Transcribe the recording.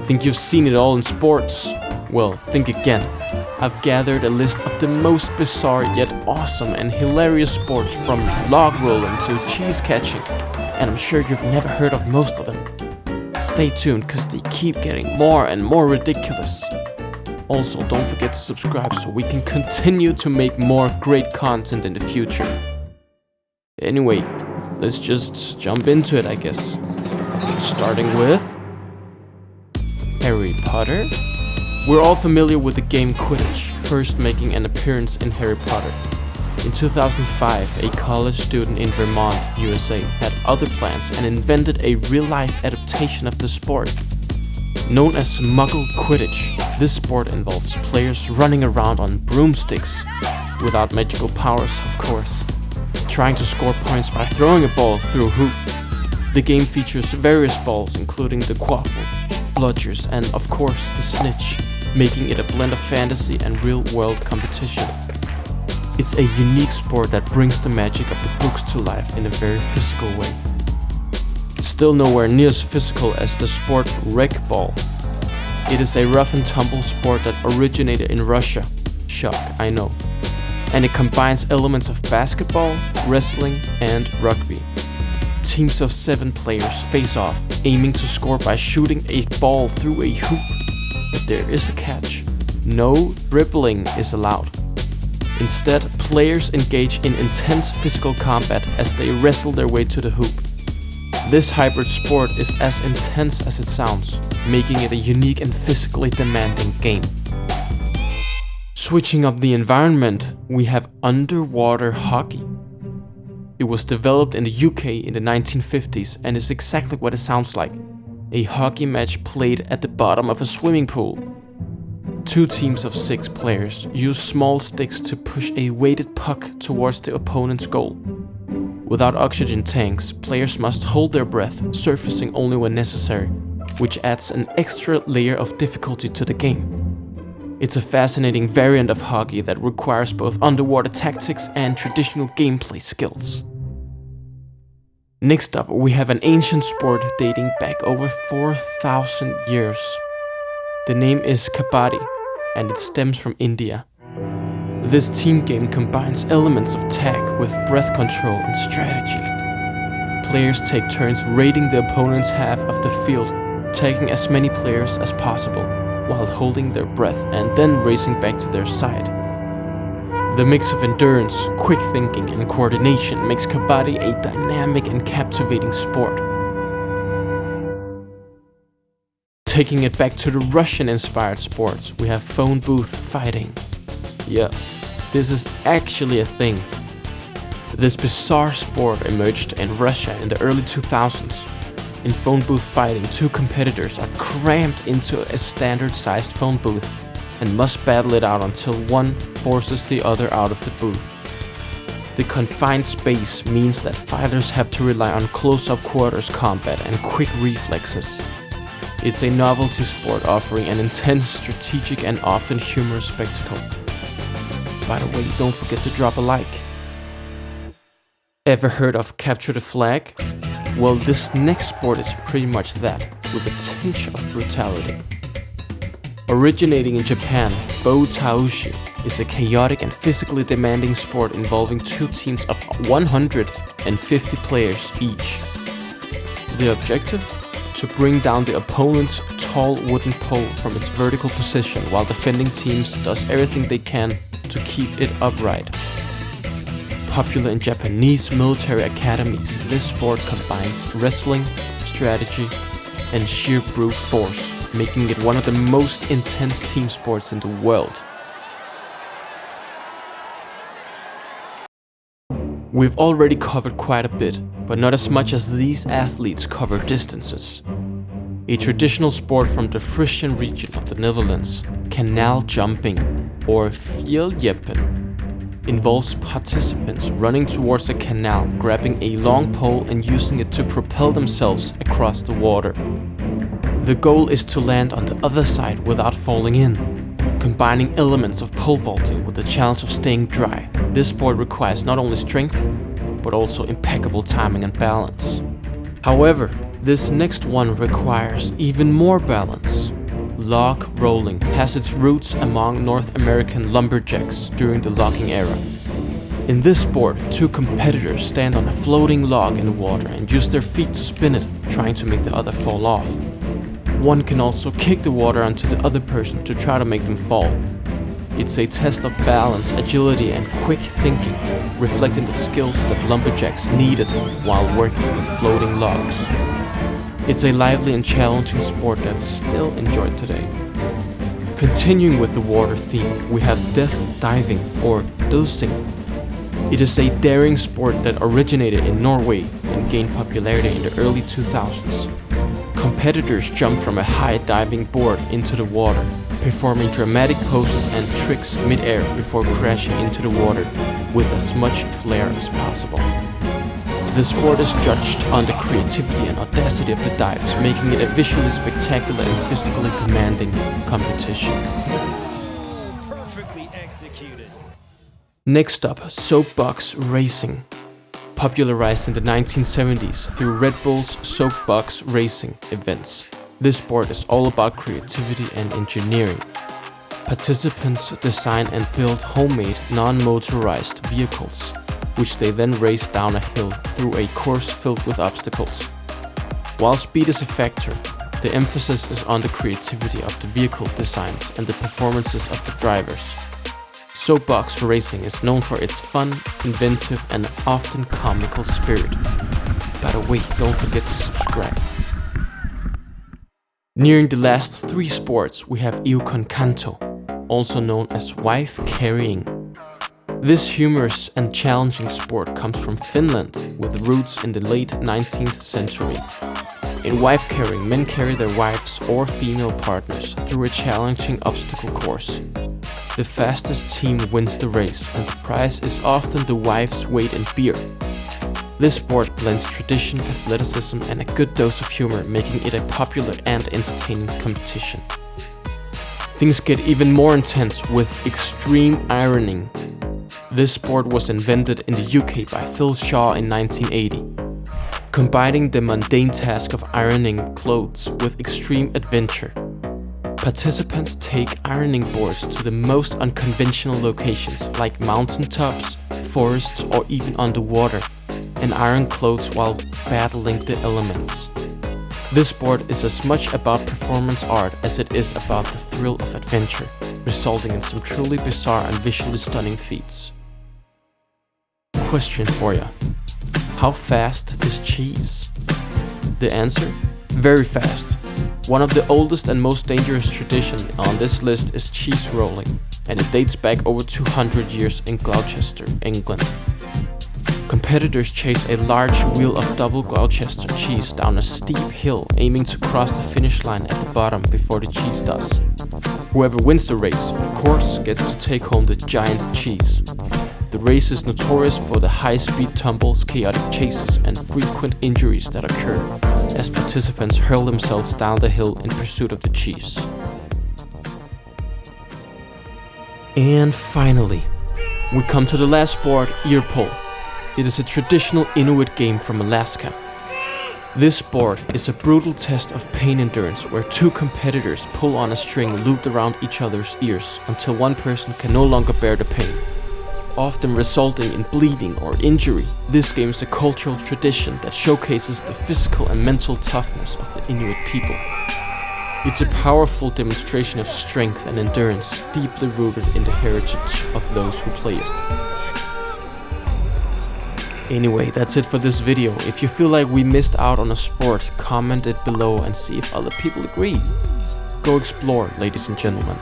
Think you've seen it all in sports? Well, think again. I've gathered a list of the most bizarre yet awesome and hilarious sports from log rolling to cheese catching, and I'm sure you've never heard of most of them. Stay tuned, cause they keep getting more and more ridiculous. Also, don't forget to subscribe so we can continue to make more great content in the future. Anyway, let's just jump into it, I guess. Starting with Harry Potter. We're all familiar with the game Quidditch, first making an appearance in Harry Potter. In 2005, a college student in Vermont, USA, had other plans and invented a real-life adaptation of the sport. Known as Muggle Quidditch, this sport involves players running around on broomsticks, without magical powers, of course, trying to score points by throwing a ball through a hoop. The game features various balls, including the quaffle, bludgers, and of course the snitch, making it a blend of fantasy and real-world competition. It's a unique sport that brings the magic of the books to life in a very physical way. Still nowhere near as physical as the sport Wreckball. It is a rough and tumble sport that originated in Russia. Shock, I know. And it combines elements of basketball, wrestling, and rugby. Teams of 7 players face off, aiming to score by shooting a ball through a hoop. But there is a catch. No dribbling is allowed. Instead, players engage in intense physical combat as they wrestle their way to the hoop. This hybrid sport is as intense as it sounds, making it a unique and physically demanding game. Switching up the environment, we have underwater hockey. It was developed in the UK in the 1950s and is exactly what it sounds like. A hockey match played at the bottom of a swimming pool. 2 teams of 6 players use small sticks to push a weighted puck towards the opponent's goal. Without oxygen tanks, players must hold their breath, surfacing only when necessary, which adds an extra layer of difficulty to the game. It's a fascinating variant of hockey that requires both underwater tactics and traditional gameplay skills. Next up, we have an ancient sport dating back over 4,000 years. The name is Kabaddi, and it stems from India. This team game combines elements of tag with breath control and strategy. Players take turns raiding the opponent's half of the field, tagging as many players as possible, while holding their breath and then racing back to their side. The mix of endurance, quick thinking, and coordination makes Kabaddi a dynamic and captivating sport. Taking it back to the Russian-inspired sports, we have phone booth fighting. Yeah, this is actually a thing. This bizarre sport emerged in Russia in the early 2000s. In phone booth fighting, 2 competitors are crammed into a standard-sized phone booth and must battle it out until one forces the other out of the booth. The confined space means that fighters have to rely on close-up quarters combat and quick reflexes. It's a novelty sport offering an intense, strategic, and often humorous spectacle. By the way, don't forget to drop a like. Ever heard of capture the flag? Well, this next sport is pretty much that, with a tinge of brutality. Originating in Japan, Tushi is a chaotic and physically demanding sport involving 2 teams of 150 players each. The objective? To bring down the opponent's tall wooden pole from its vertical position while defending teams does everything they can to keep it upright. Popular in Japanese military academies, this sport combines wrestling, strategy, and sheer brute force, making it one of the most intense team sports in the world. We've already covered quite a bit, but not as much as these athletes cover distances. A traditional sport from the Frisian region of the Netherlands, canal jumping, or fjelljeppen, involves participants running towards a canal, grabbing a long pole and using it to propel themselves across the water. The goal is to land on the other side without falling in, combining elements of pole vaulting with the challenge of staying dry. This sport requires not only strength, but also impeccable timing and balance. However, this next one requires even more balance. log rolling has its roots among North American lumberjacks during the logging era. In this sport, two competitors stand on a floating log in the water and use their feet to spin it, trying to make the other fall off. One can also kick the water onto the other person to try to make them fall. It's a test of balance, agility and quick thinking, reflecting the skills that lumberjacks needed while working with floating logs. It's a lively and challenging sport that's still enjoyed today. Continuing with the water theme, we have death diving or dosing. It is a daring sport that originated in Norway and gained popularity in the early 2000s. Competitors jump from a high diving board into the water, performing dramatic poses and tricks mid-air before crashing into the water with as much flair as possible. The sport is judged on the creativity and audacity of the dives, making it a visually spectacular and physically demanding competition. Perfectly executed. Next up, Soapbox Racing. Popularized in the 1970s through Red Bull's Soapbox Racing events. This sport is all about creativity and engineering. Participants design and build homemade, non-motorized vehicles, which they then race down a hill through a course filled with obstacles. While speed is a factor, the emphasis is on the creativity of the vehicle designs and the performances of the drivers. Soapbox Racing is known for its fun, inventive and often comical spirit. By the way, don't forget to subscribe. Nearing the last three sports, we have Il Concanto, also known as wife carrying. This humorous and challenging sport comes from Finland with roots in the late 19th century. In wife carrying, men carry their wives or female partners through a challenging obstacle course. The fastest team wins the race, and the prize is often the wife's weight in beer. This sport blends tradition, athleticism, and a good dose of humor, making it a popular and entertaining competition. Things get even more intense with extreme ironing. This sport was invented in the UK by Phil Shaw in 1980, combining the mundane task of ironing clothes with extreme adventure. Participants take ironing boards to the most unconventional locations like mountaintops, forests or even underwater, and iron clothes while battling the elements. This sport is as much about performance art as it is about the thrill of adventure, resulting in some truly bizarre and visually stunning feats. Question for ya. How fast is cheese? The answer? Very fast. One of the oldest and most dangerous traditions on this list is cheese rolling, and it dates back over 200 years in Gloucester, England. Competitors chase a large wheel of double Gloucester cheese down a steep hill, aiming to cross the finish line at the bottom before the cheese does. Whoever wins the race, of course, gets to take home the giant cheese. The race is notorious for the high-speed tumbles, chaotic chases, and frequent injuries that occur as participants hurl themselves down the hill in pursuit of the cheese. And finally, we come to the last sport, ear pull. It is a traditional Inuit game from Alaska. This sport is a brutal test of pain endurance where two competitors pull on a string looped around each other's ears until one person can no longer bear the pain, often resulting in bleeding or injury. This game is a cultural tradition that showcases the physical and mental toughness of the Inuit people. It's a powerful demonstration of strength and endurance, deeply rooted in the heritage of those who play it. Anyway, that's it for this video. If you feel like we missed out on a sport, comment it below and see if other people agree. Go explore, ladies and gentlemen.